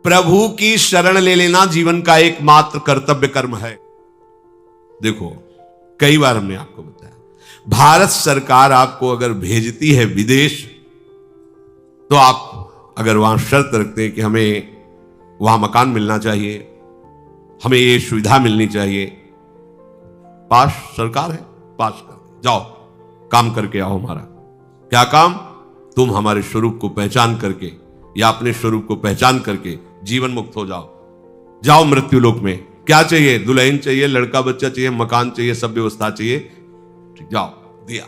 प्रभु की शरण ले लेना जीवन का एकमात्र कर्तव्य कर्म है। देखो, कई बार हमने आपको बताया, भारत सरकार आपको अगर भेजती है विदेश, तो आप अगर वहां शर्त रखते हैं कि हमें वहां मकान मिलना चाहिए, हमें ये सुविधा मिलनी चाहिए, पास सरकार है, पास कर जाओ, काम करके आओ। हमारा क्या काम? तुम हमारे स्वरूप को पहचान करके या अपने स्वरूप को पहचान करके जीवन मुक्त हो जाओ। जाओ मृत्यु लोक में। क्या चाहिए? दुल्हन चाहिए, लड़का बच्चा चाहिए, मकान चाहिए, सब व्यवस्था चाहिए, जाओ, दिया।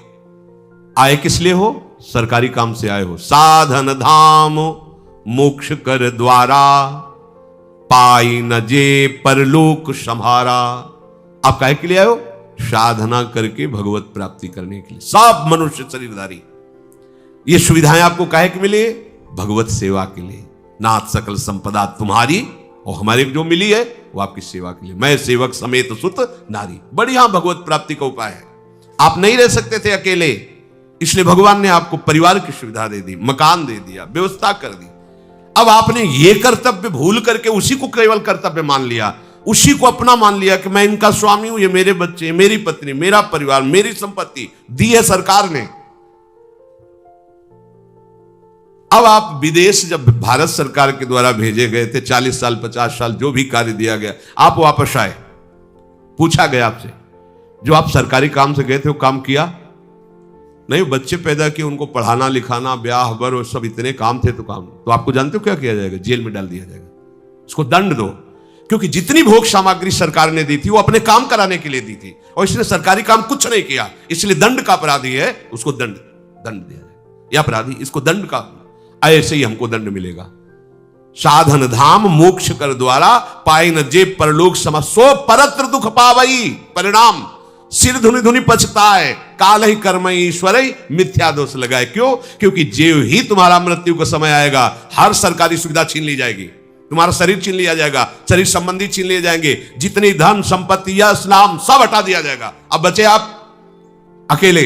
आए किस लिए हो? सरकारी काम से आए हो। साधन धाम मोक्ष कर द्वारा, पाई न जे परलोक संहारा। आप काहे के लिए आए हो? साधना करके भगवत प्राप्ति करने के लिए। सब मनुष्य शरीरधारी ये सुविधाएं आपको काहे के मिली? भगवत सेवा के लिए। नाथ सकल संपदा तुम्हारी, और हमारे जो मिली है वो आपकी सेवा के लिए। मैं सेवक समेत सुत नारी। बढ़िया भगवत प्राप्ति का उपाय है। आप नहीं रह सकते थे अकेले, इसलिए भगवान ने आपको परिवार की सुविधा दे दी, मकान दे दिया, व्यवस्था कर दी। अब आपने ये कर्तव्य भूल करके उसी को केवल कर्तव्य मान लिया, उसी को अपना मान लिया कि मैं इनका स्वामी हूं, ये मेरे बच्चे, मेरी पत्नी, मेरा परिवार, मेरी संपत्ति दी है सरकार ने। अब आप विदेश जब भारत सरकार के द्वारा भेजे गए थे, 40 साल 50 साल जो भी कार्य दिया गया, आप वापस आए, पूछा गया आपसे, जो आप सरकारी काम से गए थे वो काम किया? नहीं, बच्चे पैदा किए, उनको पढ़ाना लिखाना, ब्याह बर और सब इतने काम थे, तो आपको जानते हो क्या किया जाएगा? जेल में डाल दिया जाएगा, उसको दंड दो। क्योंकि जितनी भोग सामग्री सरकार ने दी थी वो अपने काम कराने के लिए दी थी, और इसने सरकारी काम कुछ नहीं किया, इसलिए दंड का अपराधी है, उसको दंड दिया जाए। यह अपराधी, इसको दंड का, ऐसे ही हमको दंड मिलेगा। साधन धाम मोक्ष कर द्वारा, पाई न जे परलोक सम, सो परत्र दुख पावई। परिणाम सिर धुनि धुनि पछताए, काल ही कर्म ईश्वर मिथ्या दोष लगाए। क्यों? क्योंकि जेव ही तुम्हारा मृत्यु का समय आएगा, हर सरकारी सुविधा छीन ली जाएगी, तुम्हारा शरीर छीन लिया जाएगा, शरीर संबंधी छीन लिए जाएंगे, जितनी धन संपत्ति यश नाम सब हटा दिया जाएगा। अब बचे आप अकेले।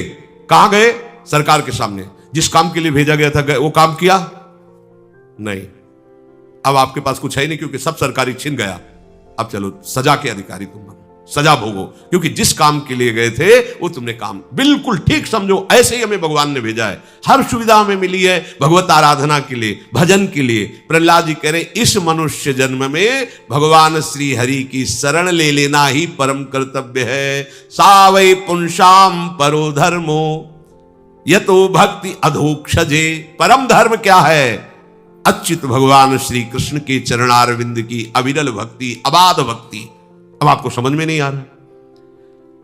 कहां गए? सरकार के सामने। जिस काम के लिए भेजा गया था वो काम किया नहीं। अब आपके पास कुछ है ही नहीं, क्योंकि सब सरकारी छीन गया। अब चलो सजा के अधिकारी तुम बनो, सजा भोगो, क्योंकि जिस काम के लिए गए थे वो तुमने काम बिल्कुल ठीक समझो। ऐसे ही हमें भगवान ने भेजा है, हर सुविधा हमें मिली है भगवत आराधना के लिए, भजन के लिए। प्रहलाद जी कह रहे, इस मनुष्य जन्म में भगवान श्री हरि की शरण ले लेना ही परम कर्तव्य है। सावै पुंसाम परो धर्मो यतो भक्ति अधोक्षजे। परम धर्म क्या है? अच्युत भगवान श्री कृष्ण के चरणारविंद की अविरल भक्ति, अबाध भक्ति। अब आपको समझ में नहीं आ रहा?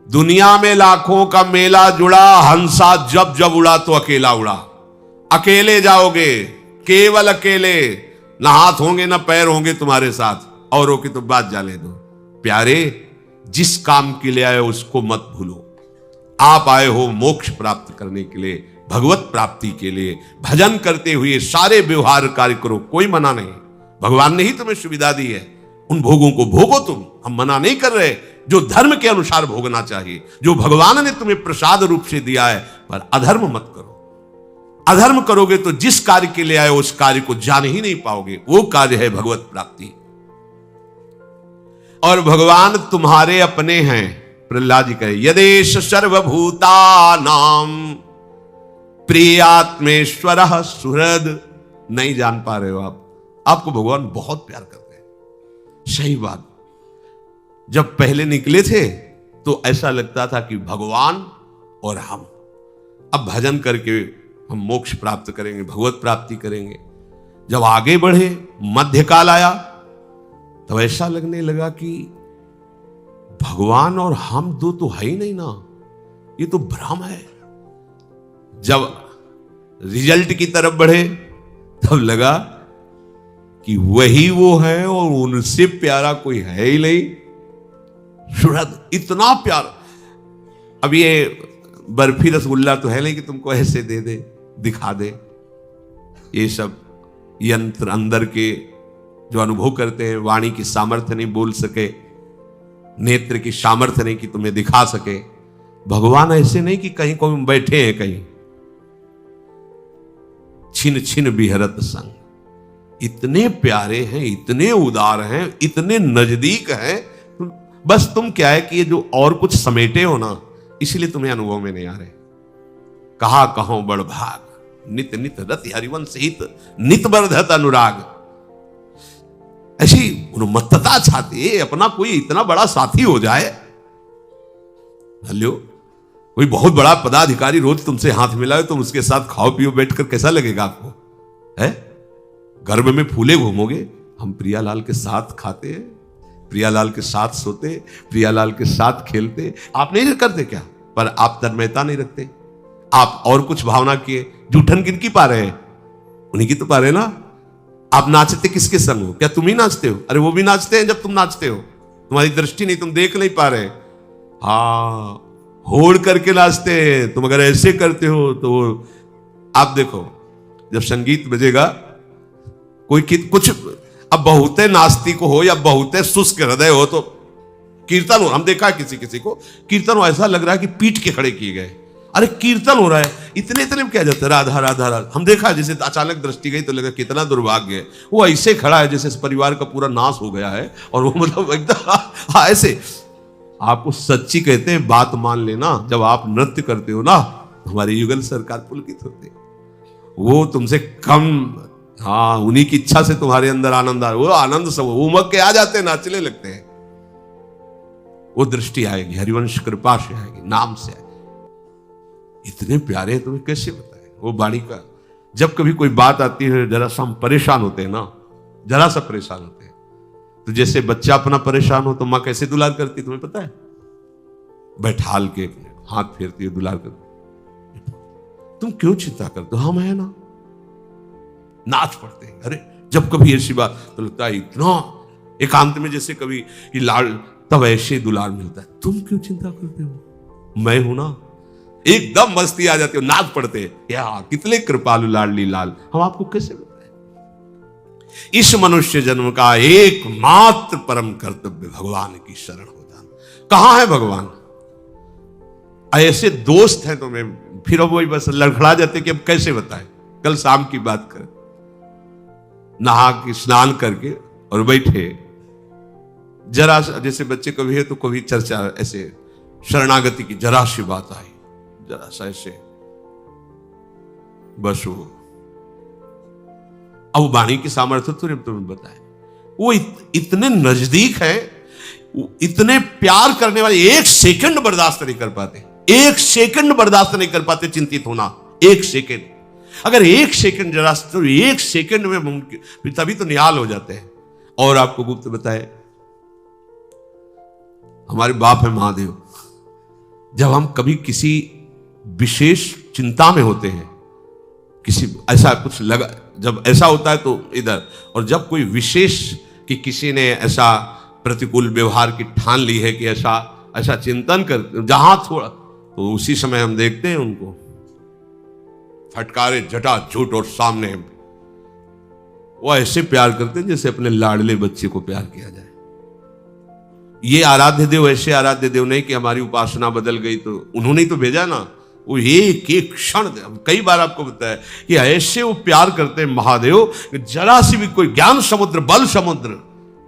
दुनिया में लाखों का मेला जुड़ा, हंसा जब जब उड़ा तो अकेला उड़ा। अकेले जाओगे, केवल अकेले, ना हाथ होंगे ना पैर होंगे तुम्हारे साथ, औरों की तो बात जाने दो। प्यारे, जिस काम के लिए आए उसको मत भूलो। आप आए हो मोक्ष प्राप्त करने के लिए, भगवत प्राप्ति के लिए। भजन करते हुए सारे व्यवहार कार्य करो, कोई मना नहीं। भगवान ने ही तुम्हें सुविधा दी है, उन भोगों को भोगो तुम, हम मना नहीं कर रहे। जो धर्म के अनुसार भोगना चाहिए, जो भगवान ने तुम्हें प्रसाद रूप से दिया है, पर अधर्म मत करो। अधर्म करोगे तो जिस कार्य के लिए आए उस कार्य को जान ही नहीं पाओगे। वो कार्य है भगवत प्राप्ति। और भगवान तुम्हारे अपने हैं। प्रहलाद जी कहे, यदेश सर्वभूतानां प्रियात्मेश्वर सुहृद। नहीं जान पा रहे हो आप, आपको भगवान बहुत प्यार करते हैं। सही बात, जब पहले निकले थे तो ऐसा लगता था कि भगवान और हम, अब भजन करके हम मोक्ष प्राप्त करेंगे, भगवत प्राप्ति करेंगे। जब आगे बढ़े, मध्यकाल आया, तो ऐसा लगने लगा कि भगवान और हम दो तो है ही नहीं ना, ये तो भ्रम है। जब रिजल्ट की तरफ बढ़े तब लगा कि वही वो है और उनसे प्यारा कोई है ही नहीं। सुहृद, इतना प्यार। अब ये बर्फी रसगुल्ला तो है नहीं कि तुमको ऐसे दे दे, दिखा दे। ये सब यंत्र अंदर के जो अनुभव करते हैं, वाणी की सामर्थ्य नहीं बोल सके, नेत्र की सामर्थ्य नहीं कि तुम्हें दिखा सके। भगवान ऐसे नहीं कि कहीं कोई बैठे हैं, कहीं छिन छिन बिहरत संग। इतने प्यारे हैं, इतने उदार हैं, इतने नजदीक हैं, बस तुम क्या है कि ये जो और कुछ समेटे हो ना, इसलिए तुम्हें अनुभव में नहीं आ रहे। कहा कहो बड़ भाग, नित नित रति हरिवंश हित, नित बरधत अनुराग। ऐसी उन्मत्तता छाती है, अपना कोई इतना बड़ा साथी हो जाए। हेलो, कोई बहुत बड़ा पदाधिकारी रोज तुमसे हाथ मिलाए, तुम उसके साथ खाओ पियो बैठकर, कैसा लगेगा आपको? है गर्भ में फूले घूमोगे। हम प्रियालाल के साथ खाते हैं, प्रियालाल के साथ सोते, प्रियालाल के साथ खेलते। आप नहीं करते क्या? पर आप तन्मयता नहीं रखते। आप और कुछ भावना किए, जूठन किनकी पा रहे हैं? उन्हीं की तो पा रहे ना। आप नाचते किसके संग हो? क्या तुम ही नाचते हो? अरे वो भी नाचते हैं जब तुम नाचते हो। तुम्हारी दृष्टि नहीं, तुम देख नहीं पा रहे। हाँ, होड़ करके नाचते हैं। तुम अगर ऐसे करते हो तो आप देखो, जब संगीत बजेगा, कोई कुछ, अब बहुते नास्तिक हो या बहुते शुष्क हृदय हो तो कीर्तन हो, हम देखा है किसी किसी को कीर्तन हो, ऐसा लग रहा है कि पीठ के खड़े किए गए। अरे कीर्तन हो रहा है, इतने इतने में क्या जाता है, राधा राधा राधा। हम देखा है, जैसे अचानक दृष्टि गई तो लगा कितना दुर्भाग्य है। वो ऐसे खड़ा है जैसे परिवार का पूरा नाश हो गया है, और वो मतलब एकदम ऐसे। आपको सच्ची कहते हैं, बात मान लेना, जब आप नृत्य करते हो ना, हमारे युगल सरकार पुलकित होते, वो तुमसे कम। हाँ, उन्हीं की इच्छा से तुम्हारे अंदर आनंद आ, वो आनंद सब उमक के आ जाते हैं, नाचने लगते हैं। वो दृष्टि आएगी, हरिवंश कृपा से आएगी, नाम से आएगी। इतने प्यारे हैं, तुम्हें कैसे बताएं वो वाणी का। जब कभी कोई बात आती है, जरा सा हम परेशान होते हैं ना, जरा सा परेशान होते हैं, तो जैसे बच्चा अपना परेशान हो तो माँ कैसे दुलार करती, तुम्हें पता है? बैठाल के हाथ फेरती है, दुलार करती। तुम क्यों चिंता करते हो, हम है ना। नाच पड़ते हैं। अरे जब कभी ऐसी बात तो लगता है इतना एकांत में, जैसे कभी ये लाल, तब ऐसे दुलार मिलता है। तुम क्यों चिंता करते हो, मैं हूं ना। एकदम मस्ती आ जाती हो, नाच पड़ते हैं। या कितने कृपालु लाडली लाल। हम आपको कैसे बताएं? इस मनुष्य जन्म का एकमात्र परम कर्तव्य भगवान की शरण हो जाना। कहां है भगवान? ऐसे दोस्त हैं तुम्हें, फिर वही बस लड़खड़ा जाते कि अब कैसे बताएं। कल शाम की बात करें, नहा के स्नान करके और बैठे, जरा जैसे बच्चे कभी है तो कभी चर्चा, ऐसे शरणागति की जरा सी बात आई, जरा सा ऐसे, बस वो अब वाणी की सामर्थ्य तो तुम्हें बताए। वो इतने नजदीक है, इतने प्यार करने वाले, एक सेकंड बर्दाश्त नहीं कर पाते, एक सेकंड बर्दाश्त नहीं कर पाते चिंतित होना। एक सेकंड, अगर एक सेकंड जरा, तो एक सेकंड में मुमकिन, तभी तो निहाल हो जाते हैं। और आपको गुप्त बताए, हमारे बाप है महादेव। जब हम कभी किसी विशेष चिंता में होते हैं, किसी ऐसा कुछ लगा, जब ऐसा होता है तो इधर, और जब कोई विशेष कि किसी ने ऐसा प्रतिकूल व्यवहार की ठान ली है कि ऐसा ऐसा चिंतन कर, जहां थोड़ा, तो उसी समय हम देखते हैं उनको फटकारे जटा झूठ और सामने वो ऐसे प्यार करते हैं जैसे अपने लाडले बच्चे को प्यार किया जाए। ये आराध्य देव ऐसे आराध्य देव नहीं कि हमारी उपासना बदल गई तो उन्होंने ही तो भेजा ना। वो एक एक क्षण, कई बार आपको बताया कि ऐसे वो प्यार करते हैं महादेव, जरा सी भी कोई ज्ञान समुद्र, बल समुद्र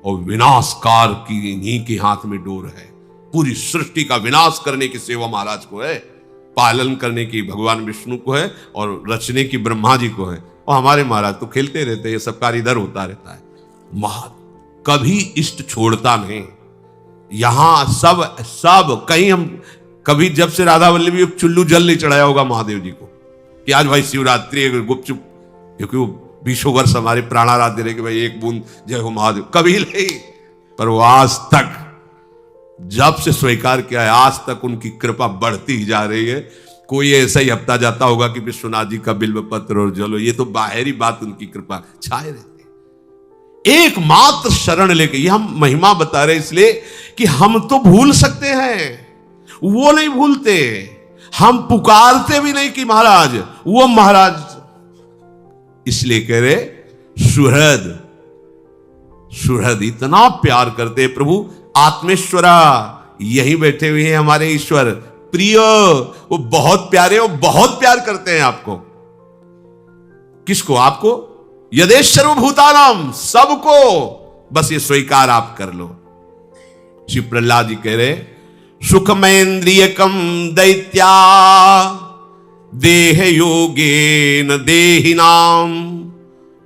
और विनाशकार की इन्हीं के हाथ में डोर है। पूरी सृष्टि का विनाश करने की सेवा महाराज को है, पालन करने की भगवान विष्णु को है, और रचने की ब्रह्मा जी को है। और हमारे महाराज तो खेलते रहते हैं, ये सब कार्य इधर होता रहता है। कभी इष्ट छोड़ता नहीं। यहां सब कहीं हम कभी, जब से राधा वल्लभी चुल्लू जल नहीं चढ़ाया होगा महादेव जी को कि आज भाई शिवरात्रि गुपचुप, क्योंकि वो 20 वर्ष हमारे प्राणाराध्य रहे कि भाई एक बूंद जय हो महादेव, कभी नहीं। पर वो आज तक, जब से स्वीकार किया है, आज तक उनकी कृपा बढ़ती ही जा रही है। कोई ऐसा ही हफ्ता जाता होगा कि विश्वनाथ जी का बिल्व पत्र और जलो, ये तो बाहरी बात, उनकी कृपा छाए रहती है। एकमात्र शरण लेके, ये हम महिमा बता रहे इसलिए कि हम तो भूल सकते हैं, वो नहीं भूलते। हम पुकारते भी नहीं कि महाराज, वो महाराज, इसलिए कह रहे सुहृद इतना प्यार करते प्रभु। आत्मेश्वरा, यही बैठे हुए हैं हमारे ईश्वर प्रिय, वो बहुत प्यारे, वो बहुत प्यार करते हैं आपको। किसको? आपको। यदेश सर्वभूतानाम, सबको बस ये स्वीकार आप कर लो। श्री प्रहलाद जी कह रहे सुखमेन्द्रियकम दैत्या देह योगेन देहिनाम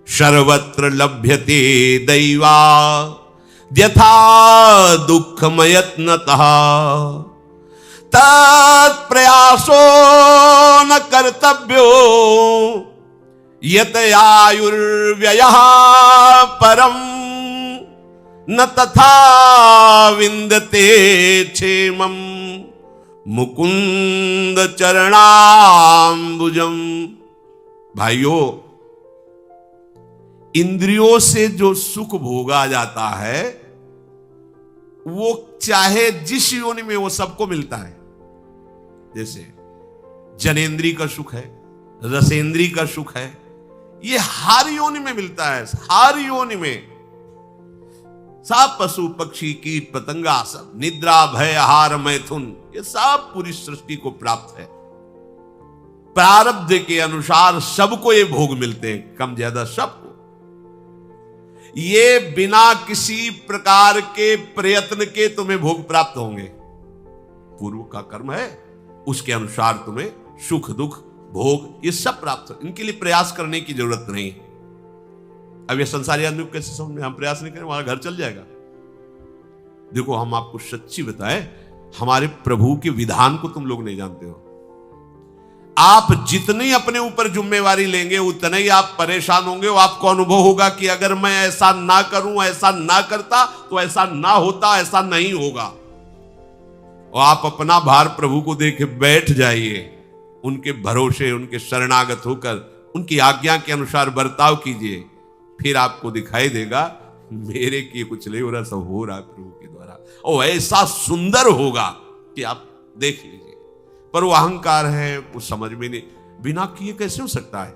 सर्वत्र लभ्यते दैवा यथा दुःखमयत्नतः तत्प्रयासो न कर्तव्यो यत आयुर्व्ययः परम न तथा विन्दते क्षेमं मुकुंद चरणाम्बुजम। भाइयों, इंद्रियों से जो सुख भोगा जाता है वो चाहे जिस योनि में वो सबको मिलता है। जैसे जनेन्द्रीय का सुख है, रसेंद्रीय का सुख है, ये हर योनि में मिलता है। हर योनि में सब पशु पक्षी कीट पतंगा सब, निद्रा भय आहार मैथुन, ये सब पूरी सृष्टि को प्राप्त है। प्रारब्ध के अनुसार सबको ये भोग मिलते हैं, कम ज्यादा सबको। ये बिना किसी प्रकार के प्रयत्न के तुम्हें भोग प्राप्त होंगे। पूर्व का कर्म है, उसके अनुसार तुम्हें सुख दुख भोग ये सब प्राप्त हो। इनके लिए प्रयास करने की जरूरत नहीं। अब ये संसारी आदमी को कैसे समझ में, हम प्रयास नहीं करें हमारा घर चल जाएगा। देखो, हम आपको सच्ची बताएं, हमारे प्रभु के विधान को तुम लोग नहीं जानते हो। आप जितनी अपने ऊपर जिम्मेवारी लेंगे उतना ही आप परेशान होंगे। आपको अनुभव होगा कि अगर मैं ऐसा ना करूं, ऐसा ना करता तो ऐसा ना होता, ऐसा नहीं होगा। और आप अपना भार प्रभु को देके बैठ जाइए, उनके भरोसे, उनके शरणागत होकर उनकी आज्ञा के अनुसार बर्ताव कीजिए, फिर आपको दिखाई देगा मेरे किए कुछ नहीं हो रहा, सब हो रहा है प्रभु के द्वारा। और ऐसा सुंदर होगा कि आप देख लीजिए। पर वो अहंकार है, वो समझ में नहीं, बिना किए कैसे हो सकता है?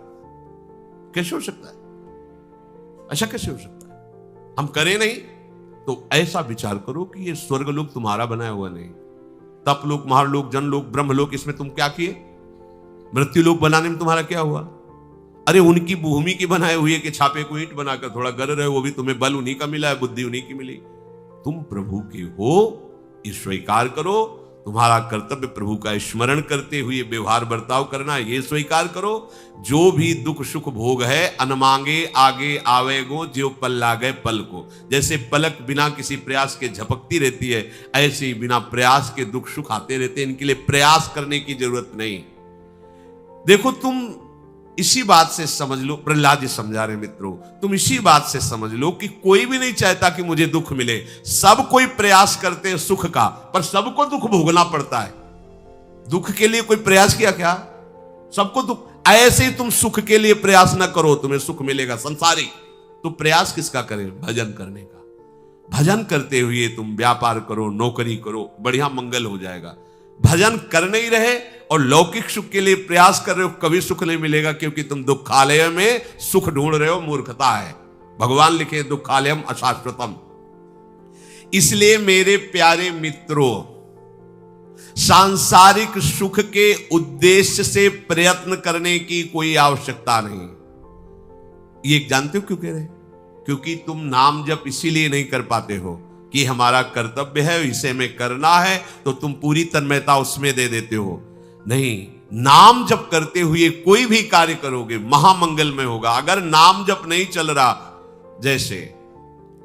कैसे हो सकता है? ऐसा कैसे हो सकता है? हम करें नहीं तो ऐसा विचार करो कि ये स्वर्ग लोक तुम्हारा बनाया हुआ नहीं। तप लोक, महालोक, जनलोक, ब्रह्मलोक, इसमें तुम क्या किए? मृत्यु लोक बनाने में तुम्हारा क्या हुआ? अरे उनकी भूमि की बनाए हुई है कि छापे को ईंट बनाकर थोड़ा गर रहे हो, वो भी तुम्हें बल उन्हीं का मिला है, बुद्धि उन्हीं की मिली। तुम प्रभु के हो, ये स्वीकार करो। तुम्हारा कर्तव्य प्रभु का स्मरण करते हुए व्यवहार बर्ताव करना, ये स्वीकार करो। जो भी दुख सुख भोग है, अनमांगे आगे आवेगो जो पल लागे पल को। जैसे पलक बिना किसी प्रयास के झपकती रहती है, ऐसे ही बिना प्रयास के दुख सुख आते रहते हैं। इनके लिए प्रयास करने की जरूरत नहीं। देखो, तुम इसी बात से समझ लो, प्रहलाद जी समझा रहे मित्रों, तुम इसी बात से समझ लो कि कोई भी नहीं चाहता कि मुझे दुख मिले। सब कोई प्रयास करते हैं सुख का, पर सबको दुख भोगना पड़ता है। दुख के लिए कोई प्रयास किया क्या? सबको दुख। ऐसे ही तुम सुख के लिए प्रयास ना करो, तुम्हें सुख मिलेगा संसारी। तो प्रयास किसका करें? भजन करने का। भजन करते हुए तुम व्यापार करो, नौकरी करो, बढ़िया मंगल हो जाएगा। भजन कर नहीं रहे और लौकिक सुख के लिए प्रयास कर रहे हो, कभी सुख नहीं मिलेगा, क्योंकि तुम दुखालय में सुख ढूंढ रहे हो। मूर्खता है। भगवान लिखे दुखालयम अशाश्वतम। इसलिए मेरे प्यारे मित्रों, सांसारिक सुख के उद्देश्य से प्रयत्न करने की कोई आवश्यकता नहीं। ये जानते हो क्यों कह रहे? क्योंकि तुम नाम जप इसीलिए नहीं कर पाते हो कि हमारा कर्तव्य है, इसे में करना है, तो तुम पूरी तन्मयता उसमें दे देते हो। नहीं, नाम जप करते हुए कोई भी कार्य करोगे महामंगल में होगा। अगर नाम जप नहीं चल रहा, जैसे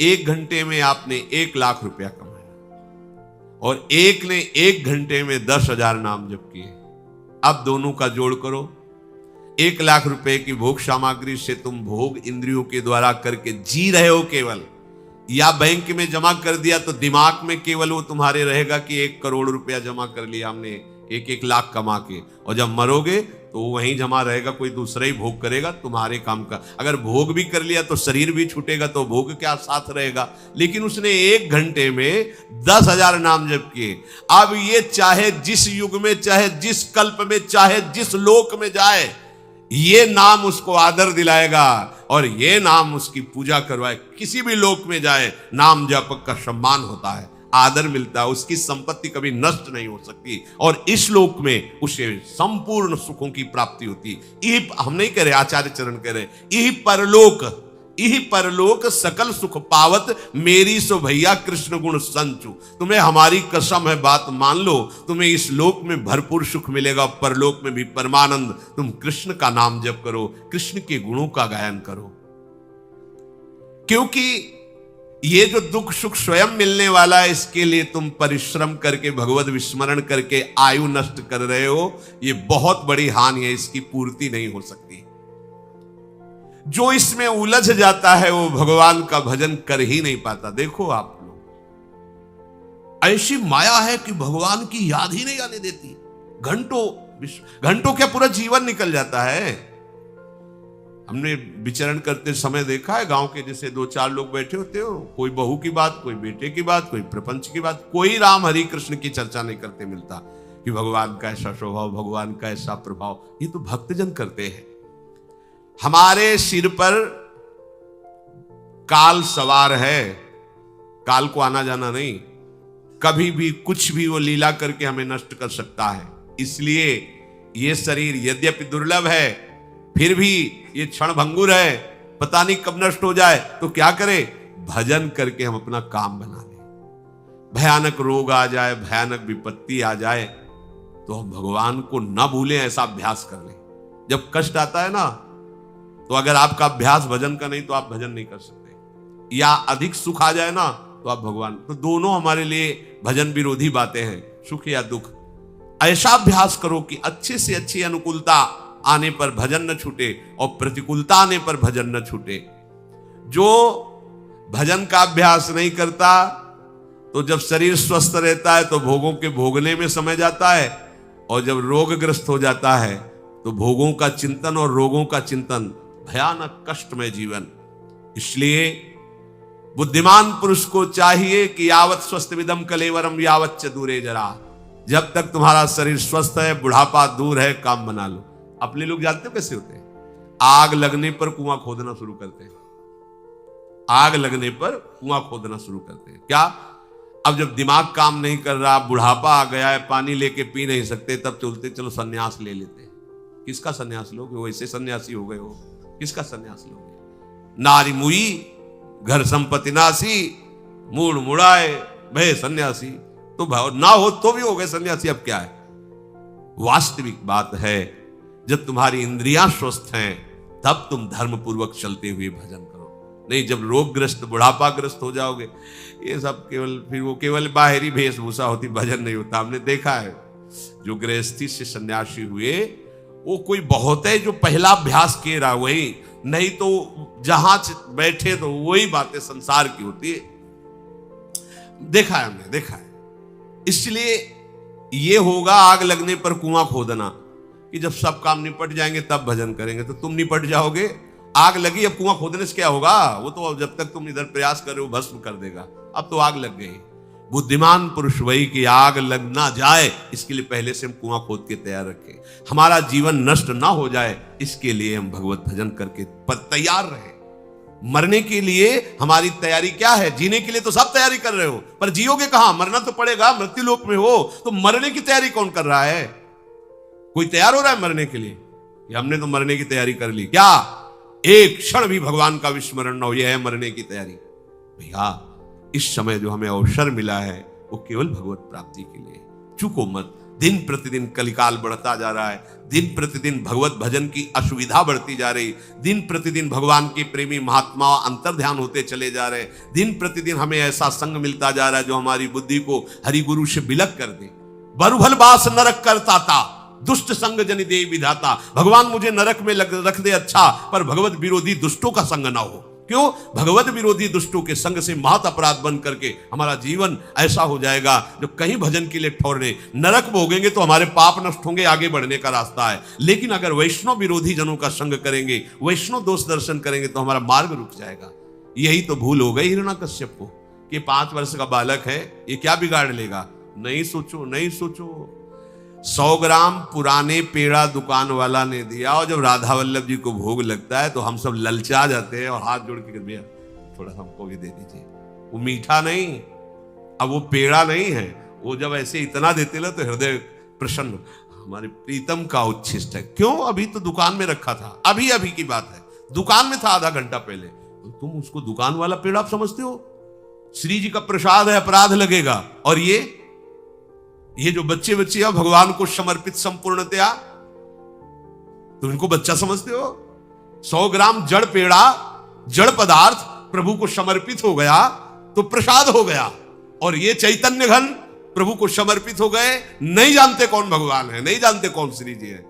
1 घंटे में आपने 1 लाख रुपया कमाया और एक ने 1 घंटे में 10,000 नाम जप किए, अब दोनों का जोड़ करो। 1 लाख रुपए की भोग सामग्री से तुम भोग इंद्रियों के द्वारा करके जी रहे हो केवल, या बैंक में जमा कर दिया तो दिमाग में केवल वो तुम्हारे रहेगा कि 1 करोड़ रुपया जमा कर लिया हमने 1-1 लाख कमा के, और जब मरोगे तो वहीं जमा रहेगा, कोई दूसरा ही भोग करेगा तुम्हारे काम का। अगर भोग भी कर लिया तो शरीर भी छूटेगा, तो भोग क्या साथ रहेगा। लेकिन उसने 1 घंटे में 10,000 नाम जप किए। अब ये चाहे जिस युग में, चाहे जिस कल्प में, चाहे जिस लोक में जाए, ये नाम उसको आदर दिलाएगा और ये नाम उसकी पूजा करवाए। किसी भी लोक में जाए, नाम जप का सम्मान होता है। आदर मिलता है, उसकी संपत्ति कभी नष्ट नहीं हो सकती और इस लोक में उसे संपूर्ण सुखों की प्राप्ति होती। यही हम नहीं कह रहे, आचार्य चरण कह रहे, यही परलोक सकल सुख पावत, मेरी सो भैया कृष्ण गुण संचु। तुम्हें हमारी कसम है, बात मान लो, तुम्हें इस लोक में भरपूर सुख मिलेगा, परलोक में भी परमानंद। तुम कृष्ण का नाम जप करो, कृष्ण के गुणों का गायन करो, क्योंकि ये जो दुख सुख स्वयं मिलने वाला है, इसके लिए तुम परिश्रम करके भगवत विस्मरण करके आयु नष्ट कर रहे हो। ये बहुत बड़ी हानि है, इसकी पूर्ति नहीं हो सकती। जो इसमें उलझ जाता है वो भगवान का भजन कर ही नहीं पाता। देखो आप लोग, ऐसी माया है कि भगवान की याद ही नहीं आने देती। घंटों क्या पूरा जीवन निकल जाता है। हमने विचरण करते समय देखा है, गांव के जैसे 2-4 लोग बैठे होते हो, कोई बहू की बात, कोई बेटे की बात, कोई प्रपंच की बात, कोई राम हरि कृष्ण की चर्चा नहीं करते मिलता कि भगवान का ऐसा स्वभाव, भगवान का ऐसा प्रभाव। ये तो भक्तजन करते हैं। हमारे सिर पर काल सवार है, काल को आना जाना नहीं, कभी भी कुछ भी वो लीला करके हमें नष्ट कर सकता है। इसलिए ये शरीर यद्यपि दुर्लभ है, फिर भी ये क्षण भंगुर है, पता नहीं कब नष्ट हो जाए। तो क्या करें? भजन करके हम अपना काम बना लें। भयानक रोग आ जाए, भयानक विपत्ति आ जाए, तो हम भगवान को ना भूलें, ऐसा अभ्यास कर लें। जब कष्ट आता है ना, तो अगर आपका अभ्यास भजन का नहीं तो आप भजन नहीं कर सकते। या अधिक सुख आ जाए ना, तो आप भगवान, तो दोनों हमारे लिए भजन विरोधी बातें हैं, सुख या दुख। ऐसा अभ्यास करो कि अच्छे से अच्छी अनुकूलता आने पर भजन न छूटे और प्रतिकूलता आने पर भजन न छूटे। जो भजन का अभ्यास नहीं करता, तो जब शरीर स्वस्थ रहता है तो भोगों के भोगने में समय जाता है, और जब रोगग्रस्त हो जाता है तो भोगों का चिंतन और रोगों का चिंतन, भयानक कष्टमय जीवन। इसलिए बुद्धिमान पुरुष को चाहिए कि यावत स्वस्थ विदम कलेवरम यावत च दूरे जरा। जब तक तुम्हारा शरीर स्वस्थ है, बुढ़ापा दूर है, काम बना लो। अपने लोग जानते हो कैसे होते हैं? आग लगने पर कुआं खोदना शुरू करते हैं। आग लगने पर कुआं खोदना शुरू करते हैं। क्या? अब जब दिमाग काम नहीं कर रहा, बुढ़ापा आ गया है, पानी लेके पी नहीं सकते, तब चलते चलो सन्यास ले लेते हैं। किसका सन्यास लोगे? वैसे सन्यासी हो गए हो। किसका सन्यास लोगे? नारी मुई घर संपत्ति नासी, मूड मुड़ाए भय सन्यासी। तो भाव ना हो तो भी हो गए सन्यासी। अब क्या है? वास्तविक बात है, जब तुम्हारी इंद्रियां स्वस्थ हैं, तब तुम धर्म पूर्वक चलते हुए भजन करो। नहीं, जब रोगग्रस्त बुढ़ापाग्रस्त हो जाओगे, ये सब केवल बाहरी वेशभूषा होती, भजन नहीं होता। हमने देखा है, जो गृहस्थी से सन्यासी हुए, वो कोई बहुत है जो पहला अभ्यास किए रहा, वही नहीं तो जहां बैठे तो वही बातें संसार की होती है। देखा है, हमने देखा है। इसलिए ये होगा आग लगने पर कुआं खोदना, कि जब सब काम निपट जाएंगे तब भजन करेंगे। तो तुम निपट जाओगे, आग लगी, अब कुआं खोदने से क्या होगा? वो तो जब तक तुम इधर प्रयास कर रहे हो भस्म कर देगा। अब तो आग लग गई। बुद्धिमान पुरुष वही कि आग लग ना जाए, इसके लिए पहले से हम कुआं खोद के तैयार रखें। हमारा जीवन नष्ट ना हो जाए, इसके लिए हम भगवत भजन करके तैयार रहे। मरने के लिए हमारी तैयारी क्या है? जीने के लिए तो सब तैयारी कर रहे हो, पर जियोगे कहां? मरना तो पड़ेगा। मृत्यु लोक में हो तो मरने की तैयारी कौन कर रहा है? कोई तैयार हो रहा है मरने के लिए? हमने तो मरने की तैयारी कर ली। क्या एक क्षण भी भगवान का विस्मरण न हो, यह है मरने की तैयारी। भैया, इस समय जो हमें अवसर मिला है वो केवल भगवत प्राप्ति के लिए। चूको मत। दिन प्रतिदिन कलिकाल बढ़ता जा रहा है, दिन प्रतिदिन भगवत भजन की असुविधा बढ़ती जा रही, दिन प्रतिदिन भगवान के प्रेमी महात्मा अंतर्ध्यान होते चले जा रहे, दिन प्रतिदिन हमें ऐसा संग मिलता जा रहा है जो हमारी बुद्धि को हरि गुरु से बिलक कर दे। बरुभल बास नरक करता था, दुष्ट संग जनि दे विधाता। भगवान मुझे नरक में रख दे अच्छा, पर भगवत विरोधी दुष्टों का संग ना हो। क्यों? भगवत विरोधी दुष्टों के संग से महत अपराध बन करके हमारा जीवन ऐसा हो जाएगा जो कहीं भजन के लिए ठौरने। नरक भोगेंगे तो हमारे पाप नष्ट होंगे, आगे बढ़ने का रास्ता है। लेकिन अगर वैष्णव विरोधी जनों का संग करेंगे, वैष्णव दोष दर्शन करेंगे, तो हमारा मार्ग रुक जाएगा। यही तो भूल हो गई हिरण्याकश्यप को कि 5 वर्ष का बालक है, ये क्या बिगाड़ लेगा। नहीं सोचो, नहीं सोचो। 100 ग्राम पुराने पेड़ा दुकान वाला ने दिया, और जब राधा वल्लभ जी को भोग लगता है तो हम सब ललचा जाते हैं और हाथ जोड़ के भैया थोड़ा हमको भी दे दीजिए। वो मीठा नहीं, अब वो पेड़ा नहीं है, वो जब ऐसे इतना देते ना तो हृदय प्रसन्न, हमारे प्रीतम का उच्छिष्ट है। क्यों? अभी तो दुकान में रखा था, अभी अभी की बात है, दुकान में था आधा घंटा पहले। तो तुम उसको दुकान वाला पेड़ आप समझते हो? श्री जी का प्रसाद है, अपराध लगेगा। और ये जो बच्चे बच्चियां भगवान को समर्पित संपूर्णतया, तुम इनको बच्चा समझते हो? 100 ग्राम जड़ पेड़ा, जड़ पदार्थ प्रभु को समर्पित हो गया तो प्रसाद हो गया। और ये चैतन्य घन प्रभु को समर्पित हो गए, नहीं जानते कौन भगवान है, नहीं जानते कौन श्री जी है।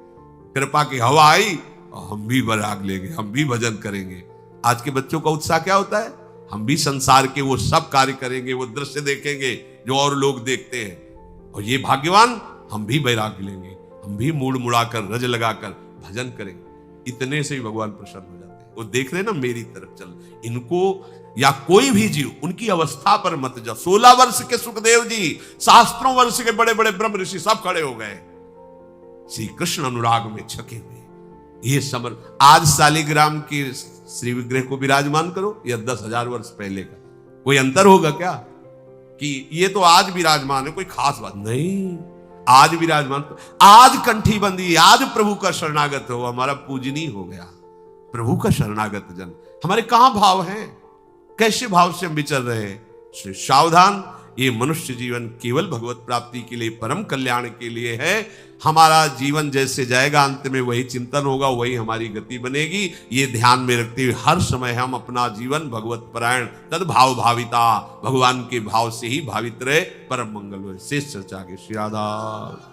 कृपा की हवा आई और हम भी बराग लेंगे, हम भी भजन करेंगे। आज के बच्चों का उत्साह क्या होता है? हम भी संसार के वो सब कार्य करेंगे, वो दृश्य देखेंगे जो और लोग देखते हैं। और ये भाग्यवान, हम भी वैराग्य लेंगे, हम भी मुड़ मुड़ाकर रज लगाकर भजन करेंगे। इतने से ही भगवान प्रसन्न हो जाते हैं। वो देख रहे ना मेरी तरफ चल, इनको या कोई भी जीव उनकी अवस्था पर मत जा। 16 वर्ष के सुखदेव जी, शास्त्रों वर्ष के बड़े बड़े ब्रह्म ऋषि सब खड़े हो गए, श्री कृष्ण अनुराग में छके हुए। ये समर आज शालिग्राम की श्री विग्रह को विराजमान करो या 10,000 वर्ष पहले का, कोई अंतर होगा क्या? कि ये तो आज विराजमान है, कोई खास बात नहीं, आज विराजमान, आज कंठी बंदी, आज प्रभु का शरणागत हो, हमारा पूजनीय हो गया। प्रभु का शरणागत जन, हमारे कहां भाव हैं? कैसे भाव से हम विचर रहे हैं? सावधान, ये मनुष्य जीवन केवल भगवत प्राप्ति के लिए, परम कल्याण के लिए है। हमारा जीवन जैसे जाएगा अंत में वही चिंतन होगा, वही हमारी गति बनेगी। ये ध्यान में रखते हुए हर समय हम अपना जीवन भगवत परायण, तद्भाव भाविता, भगवान के भाव से ही भावित रहे, परम मंगल हो। शेष चर्चा के श्री राधा।